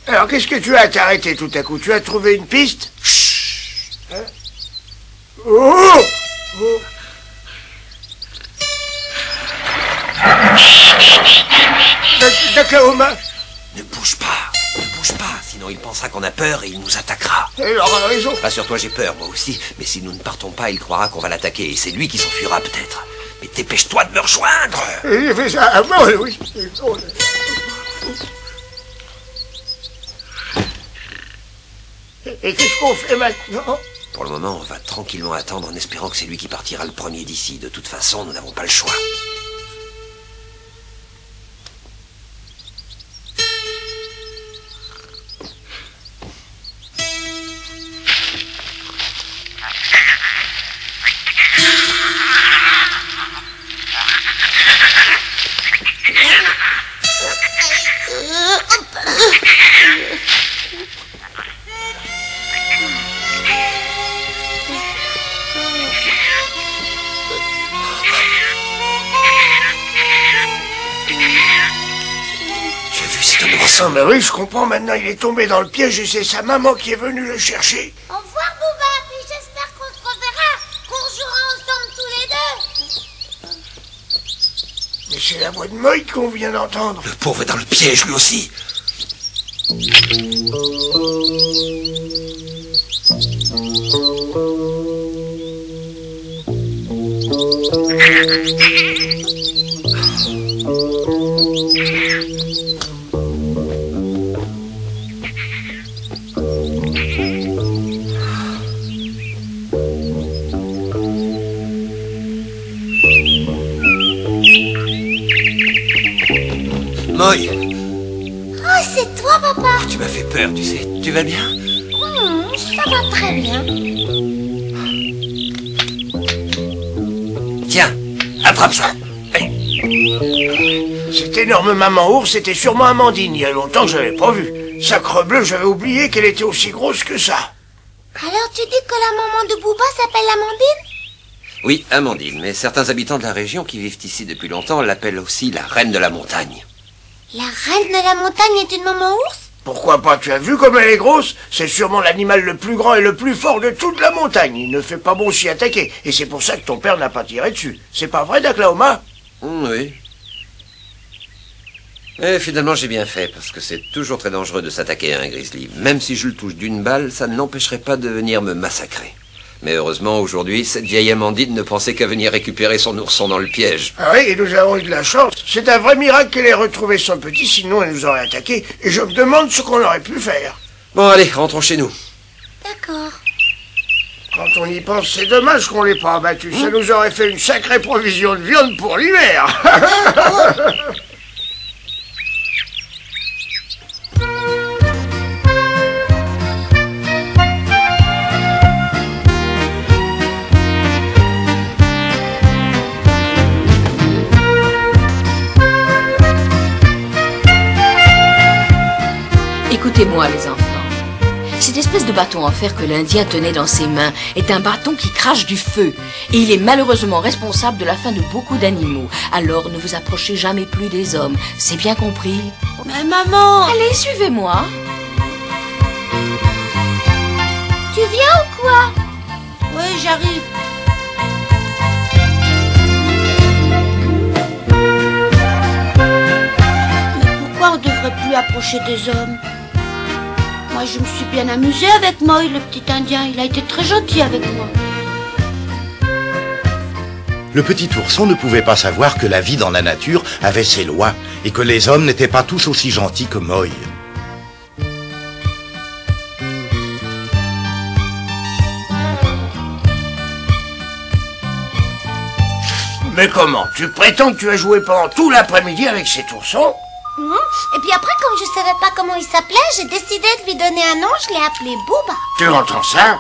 Alors, qu'est-ce que tu as à t'arrêter tout à coup? Tu as trouvé une piste? Chut. Hein? Oh, oh. Dakaoma. Ne bouge pas, sinon il pensera qu'on a peur et il nous attaquera. Il aura raison. Rassure-toi, j'ai peur, moi aussi. Mais si nous ne partons pas, il croira qu'on va l'attaquer et c'est lui qui s'enfuira peut-être. Mais dépêche-toi de me rejoindre. Il fait ça à moi, oui. Et qu'est-ce qu'on fait maintenant? Pour le moment, on va tranquillement attendre en espérant que c'est lui qui partira le premier d'ici. De toute façon, nous n'avons pas le choix. Ah ben oui, je comprends, maintenant il est tombé dans le piège et c'est sa maman qui est venue le chercher. Au revoir Bouba, puis j'espère qu'on se reverra, qu'on jouera ensemble tous les deux. Mais c'est la voix de Moïse qu'on vient d'entendre. Le pauvre est dans le piège lui aussi. Moïse. Oh, c'est toi, papa. Tu m'as fait peur, tu sais. Tu vas bien? Ça va très bien. Tiens, attrape ça. Cette énorme maman ours, c'était sûrement Amandine. Il y a longtemps que je l'avais pas vue. Sacrebleu, j'avais oublié qu'elle était aussi grosse que ça. Alors tu dis que la maman de Bouba s'appelle Amandine? Oui, Amandine, mais certains habitants de la région qui vivent ici depuis longtemps l'appellent aussi la reine de la montagne. La reine de la montagne est une maman ours? Pourquoi pas? Tu as vu comme elle est grosse? C'est sûrement l'animal le plus grand et le plus fort de toute la montagne. Il ne fait pas bon s'y attaquer. Et c'est pour ça que ton père n'a pas tiré dessus. C'est pas vrai, Daklaoma? Oui. Et finalement, j'ai bien fait, parce que c'est toujours très dangereux de s'attaquer à un grizzly. Même si je le touche d'une balle, ça ne l'empêcherait pas de venir me massacrer. Mais heureusement, aujourd'hui, cette vieille Amandine ne pensait qu'à venir récupérer son ourson dans le piège. Ah oui, et nous avons eu de la chance. C'est un vrai miracle qu'elle ait retrouvé son petit, sinon elle nous aurait attaqué. Et je me demande ce qu'on aurait pu faire. Bon, allez, rentrons chez nous. D'accord. Quand on y pense, c'est dommage qu'on l'ait pas abattu. Ça nous aurait fait une sacrée provision de viande pour l'hiver. Écoutez-moi, les enfants. Cette espèce de bâton en fer que l'Indien tenait dans ses mains est un bâton qui crache du feu. Et il est malheureusement responsable de la fin de beaucoup d'animaux. Alors ne vous approchez jamais plus des hommes. C'est bien compris? Mais maman... Allez, suivez-moi. Tu viens ou quoi? Oui, j'arrive. Mais pourquoi on devrait plus approcher des hommes? Moi, je me suis bien amusée avec Moïse, le petit Indien. Il a été très gentil avec moi. Le petit ourson ne pouvait pas savoir que la vie dans la nature avait ses lois et que les hommes n'étaient pas tous aussi gentils que Moïse. Mais comment? Tu prétends que tu as joué pendant tout l'après-midi avec cet ourson? Et puis après, comme je savais pas comment il s'appelait, j'ai décidé de lui donner un nom, je l'ai appelé Bouba. Tu entends ça?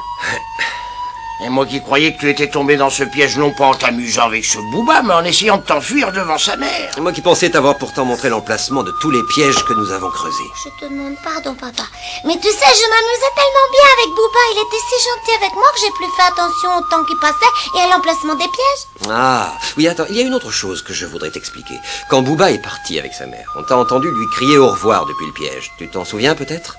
Et moi qui croyais que tu étais tombé dans ce piège non pas en t'amusant avec ce Bouba, mais en essayant de t'enfuir devant sa mère. Et moi qui pensais t'avoir pourtant montré l'emplacement de tous les pièges que nous avons creusés. Je te demande pardon, papa. Mais tu sais, je m'amusais tellement bien avec Bouba. Il était si gentil avec moi que j'ai plus fait attention au temps qui passait et à l'emplacement des pièges. Ah, oui, attends, il y a une autre chose que je voudrais t'expliquer. Quand Bouba est parti avec sa mère, on t'a entendu lui crier au revoir depuis le piège. Tu t'en souviens peut-être?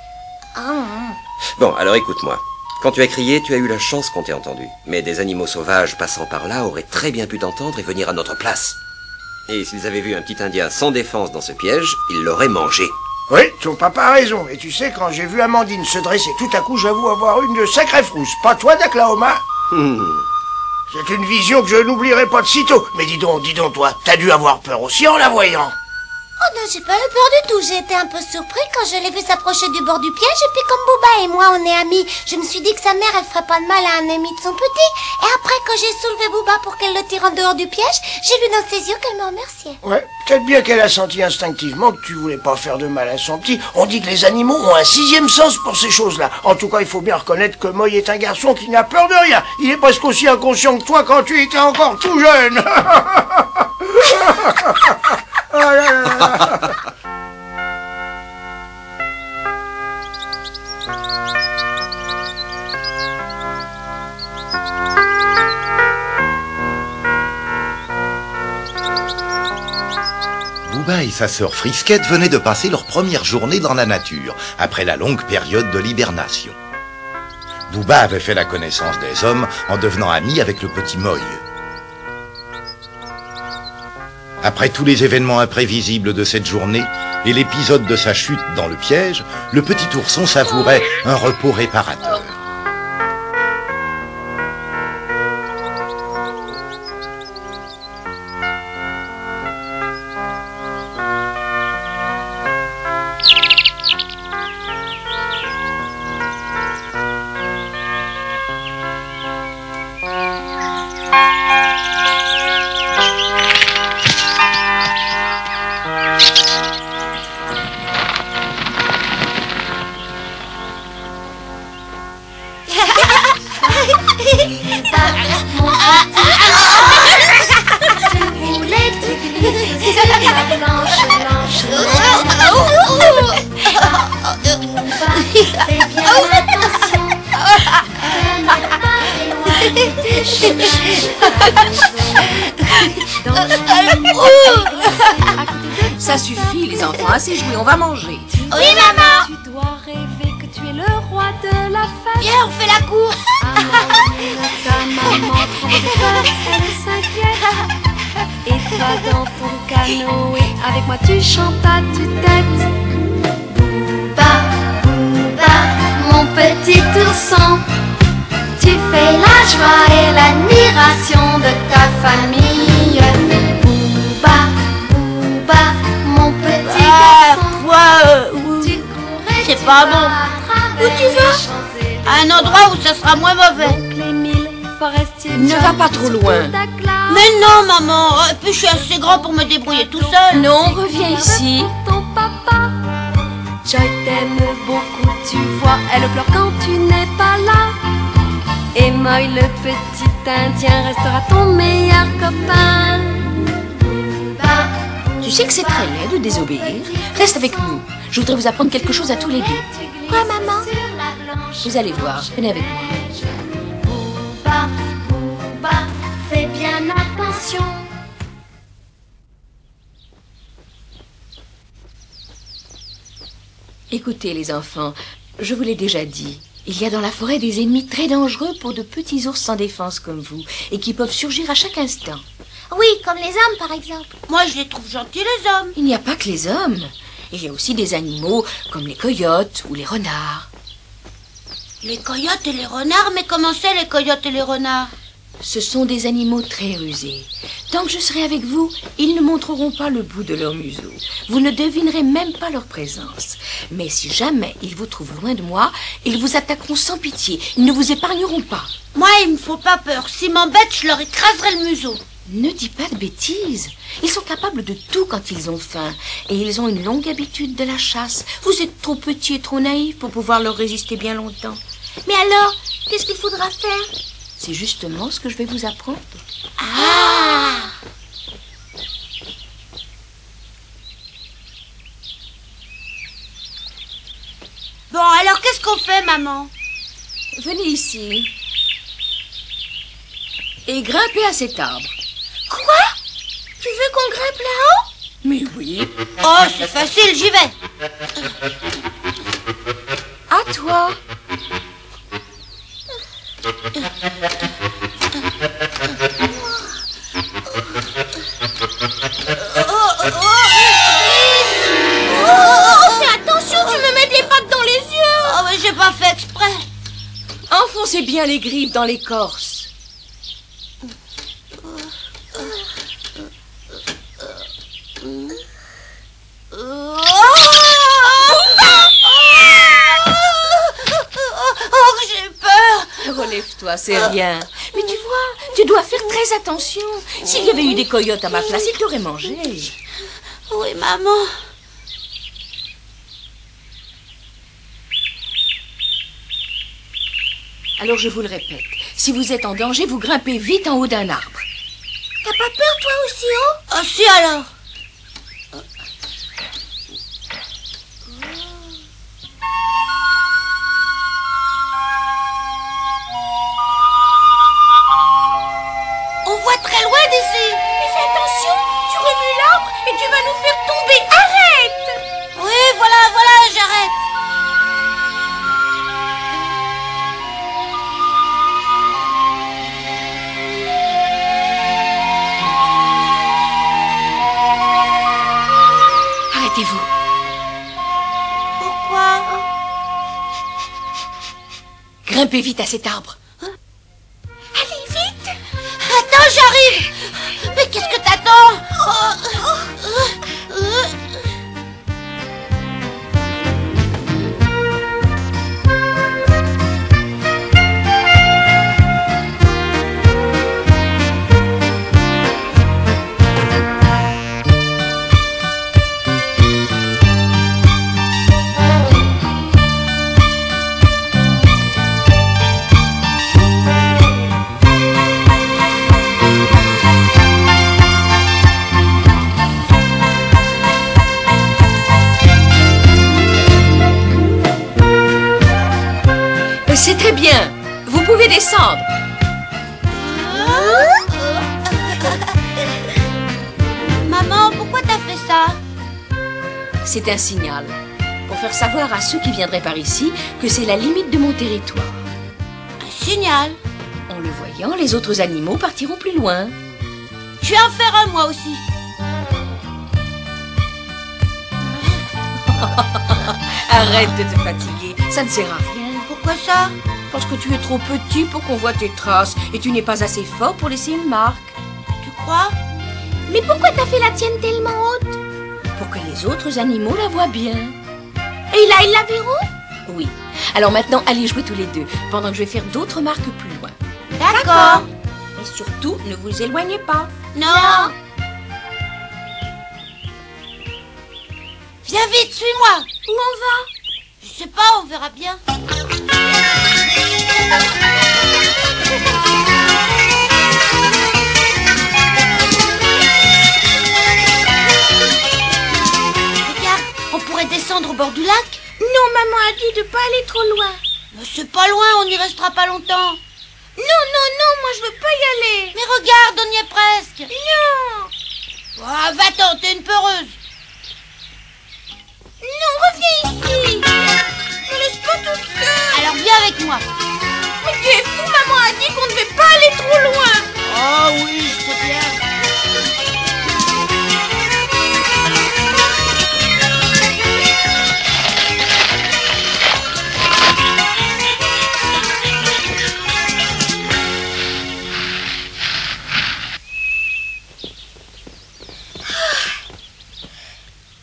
Bon, alors écoute-moi. Quand tu as crié, tu as eu la chance qu'on t'ait entendu. Mais des animaux sauvages passant par là auraient très bien pu t'entendre et venir à notre place. Et s'ils avaient vu un petit Indien sans défense dans ce piège, ils l'auraient mangé. Oui, ton papa a raison. Et tu sais, quand j'ai vu Amandine se dresser tout à coup, j'avoue avoir une de sacrée frousse. Pas toi, Daklahoma? C'est une vision que je n'oublierai pas de sitôt. Mais dis donc, toi, t'as dû avoir peur aussi en la voyant. Oh non, j'ai pas eu peur du tout. J'ai été un peu surpris quand je l'ai vu s'approcher du bord du piège. Et puis comme Bouba et moi, on est amis, je me suis dit que sa mère, elle ferait pas de mal à un ami de son petit. Et après, quand j'ai soulevé Bouba pour qu'elle le tire en dehors du piège, j'ai vu dans ses yeux qu'elle me remerciait. Ouais, peut-être bien qu'elle a senti instinctivement que tu voulais pas faire de mal à son petit. On dit que les animaux ont un 6e sens pour ces choses-là. En tout cas, il faut bien reconnaître que Moï est un garçon qui n'a peur de rien. Il est presque aussi inconscient que toi quand tu étais encore tout jeune. Oh là là là. Bouba et sa sœur Frisquette venaient de passer leur première journée dans la nature, après la longue période de l'hibernation. Bouba avait fait la connaissance des hommes en devenant ami avec le petit Moï. Après tous les événements imprévisibles de cette journée et l'épisode de sa chute dans le piège, le petit ourson savourait un repos réparateur. Ça suffit, les enfants, assez joué, on va manger. Oui, maman. Tu dois rêver que tu es le roi de la fête. Viens, on fait la course. Ta maman tremble de peur, elle s'inquiète. Et toi dans ton canoë, avec moi tu chantes à tue-tête. Bouba, Bouba, mon petit ourson, tu fais la joie et l'admiration de ta famille. Bouba, Bouba, mon petit garçon, tu courais, c'est tu pas vas bon. à Où tu vas? travers les Champs-Élysées. À un endroit où ça sera moins mauvais. Donc les 1000 forestiers Ne va pas trop loin. Mais non, maman. Et puis je suis assez grand pour me débrouiller tout seul. Non, reviens ici. Ton papa, Joy t'aime beaucoup, tu vois, elle pleure quand tu n'es pas là. Et Moï, le petit Indien, restera ton meilleur copain. Tu sais que c'est très laid de désobéir. Reste avec nous. Je voudrais vous apprendre quelque chose à tous les deux. Quoi, maman? Vous allez voir. Venez avec moi. Bouba, Bouba, fais bien attention. Écoutez, les enfants, je vous l'ai déjà dit. Il y a dans la forêt des ennemis très dangereux pour de petits ours sans défense comme vous et qui peuvent surgir à chaque instant. Oui, comme les hommes, par exemple. Moi, je les trouve gentils, les hommes. Il n'y a pas que les hommes. Il y a aussi des animaux comme les coyotes ou les renards. Les coyotes et les renards, mais comment c'est les coyotes et les renards? Ce sont des animaux très rusés. Tant que je serai avec vous, ils ne montreront pas le bout de leur museau. Vous ne devinerez même pas leur présence. Mais si jamais ils vous trouvent loin de moi, ils vous attaqueront sans pitié. Ils ne vous épargneront pas. Moi, il me faut pas peur. S'ils m'embêtent, je leur écraserai le museau. Ne dis pas de bêtises. Ils sont capables de tout quand ils ont faim. Et ils ont une longue habitude de la chasse. Vous êtes trop petit et trop naïf pour pouvoir leur résister bien longtemps. Mais alors, qu'est-ce qu'il faudra faire? C'est justement ce que je vais vous apprendre. Ah! Bon, alors qu'est-ce qu'on fait, maman? Venez ici. Et grimpez à cet arbre. Quoi? Tu veux qu'on grimpe là-haut? Mais oui. Oh, c'est facile, j'y vais. À toi. Fais attention, tu me mets les pattes dans les yeux. Oh, mais j'ai pas fait exprès. Enfoncez bien les griffes dans l'écorce. Relève-toi, c'est rien. Mais tu vois, tu dois faire très attention. S'il y avait eu des coyotes à ma place, ils t'auraient mangé. Oui, maman. Alors je vous le répète, si vous êtes en danger, vous grimpez vite en haut d'un arbre. T'as pas peur, toi, aussi haut? Ah, si, alors. On voit très loin d'ici. Mais fais attention, tu remues l'arbre et tu vas nous faire tomber. Arrête! Oui, voilà, j'arrête. Arrêtez-vous. Pourquoi? Grimpez vite à cet arbre. Allez, vite. Attends, j'arrive. Mais qu'est-ce que t'attends? C'est très bien. Vous pouvez descendre. Maman, pourquoi t'as fait ça? C'est un signal pour faire savoir à ceux qui viendraient par ici que c'est la limite de mon territoire. Un signal? En le voyant, les autres animaux partiront plus loin. Je vais en faire un, moi aussi. Arrête de te fatiguer, ça ne sert à rien. Pourquoi ça? Parce que tu es trop petit pour qu'on voit tes traces et tu n'es pas assez fort pour laisser une marque. Tu crois? Mais pourquoi t'as fait la tienne tellement haute? Pour que les autres animaux la voient bien. Et là, ils la verront? Oui. Alors maintenant, allez jouer tous les deux, pendant que je vais faire d'autres marques plus loin. D'accord. Et surtout, ne vous éloignez pas. Non. Viens vite, suis-moi. Où on va? Je sais pas, on verra bien. Regarde, on pourrait descendre au bord du lac. Non, maman a dit de pas aller trop loin. Mais c'est pas loin, on n'y restera pas longtemps. Non, moi je veux pas y aller. Mais regarde, on y est presque. Non. Ah, va-t'en, t'es une peureuse. Non, reviens ici. Ne laisse pas toute seule. Alors viens avec moi. Mais tu es fou, maman a dit qu'on ne devait pas aller trop loin. Oh oui, je sais bien.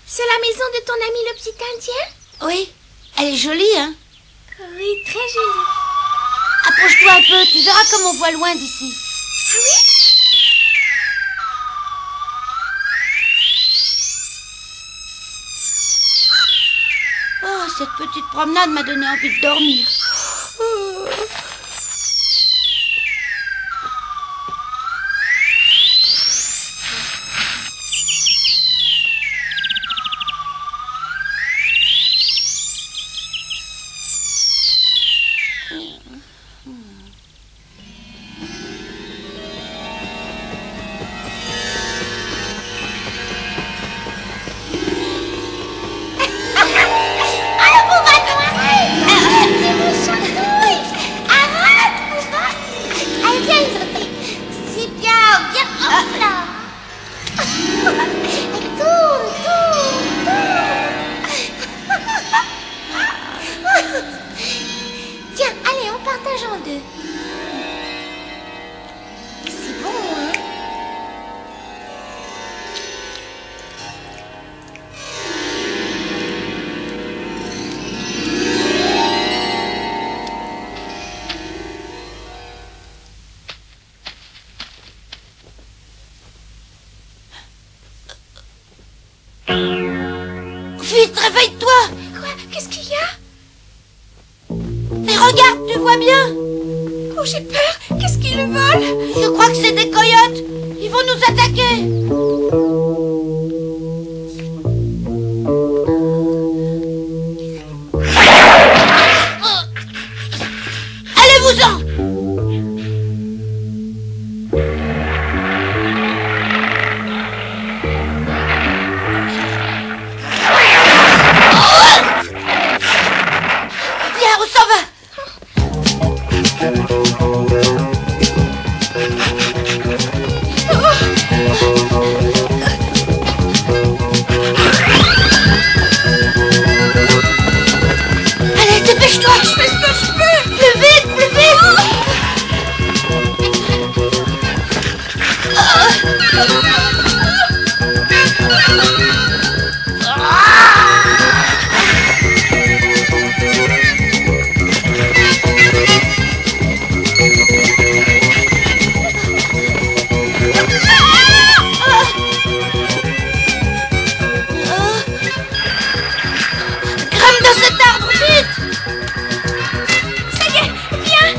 C'est la maison de ton ami le petit Indien? Oui, elle est jolie, hein? Oui, très jolie. Approche-toi un peu, tu verras comme on voit loin d'ici. Ah oui? Oh, cette petite promenade m'a donné envie de dormir. réveille-toi. Quoi? Qu'est-ce qu'il y a? Mais regarde, tu vois bien? Oh, j'ai peur. Qu'est-ce qu'ils veulent? Je crois que c'est des coyotes. Ils vont nous attaquer. Allez-vous-en! Viens, on s'en va! Allez, dépêche-toi! Je fais ce que je peux! Plus vite, plus vite! Grimpe dans cet arbre, vite! Ça y est, viens.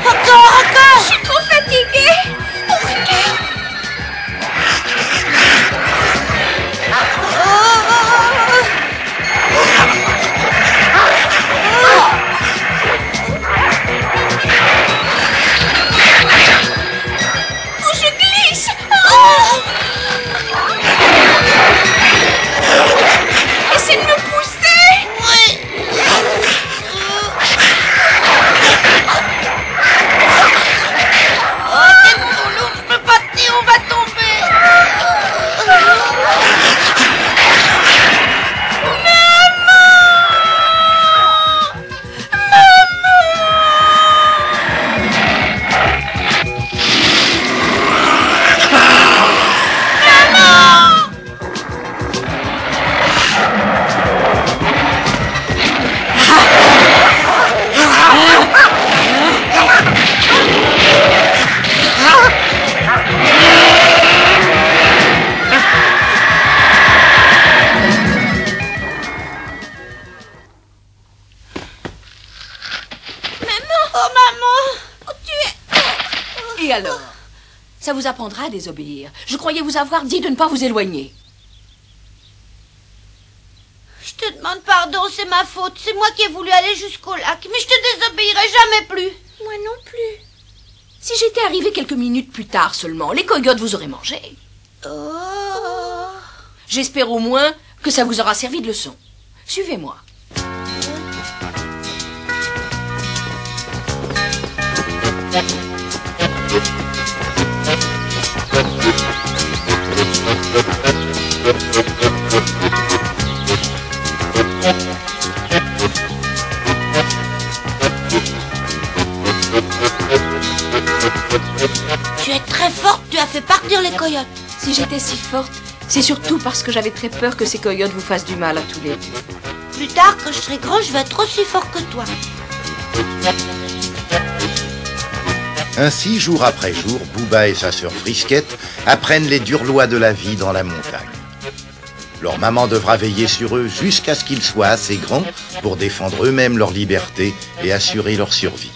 Encore, encore! Je suis trop fatiguée. Oh, regarde. Oh, je glisse. Essaie de me pousser. Oh, t'es trop lourd, je peux pas tenir, on va tomber! Oh, maman! Oh, tu es... Et alors? Ça vous apprendra à désobéir. Je croyais vous avoir dit de ne pas vous éloigner. Je te demande pardon, c'est ma faute. C'est moi qui ai voulu aller jusqu'au lac. Mais je te désobéirai jamais plus. Moi non plus. Si j'étais arrivée quelques minutes plus tard seulement, les coyotes vous auraient mangé. Oh. J'espère au moins que ça vous aura servi de leçon. Suivez-moi. Tu es très forte, tu as fait partir les coyotes. Si j'étais si forte, c'est surtout parce que j'avais très peur que ces coyotes vous fassent du mal à tous les deux. Plus tard, quand je serai grand, je vais être aussi fort que toi. Ainsi, jour après jour, Bouba et sa sœur Frisquette apprennent les dures lois de la vie dans la montagne. Leur maman devra veiller sur eux jusqu'à ce qu'ils soient assez grands pour défendre eux-mêmes leur liberté et assurer leur survie.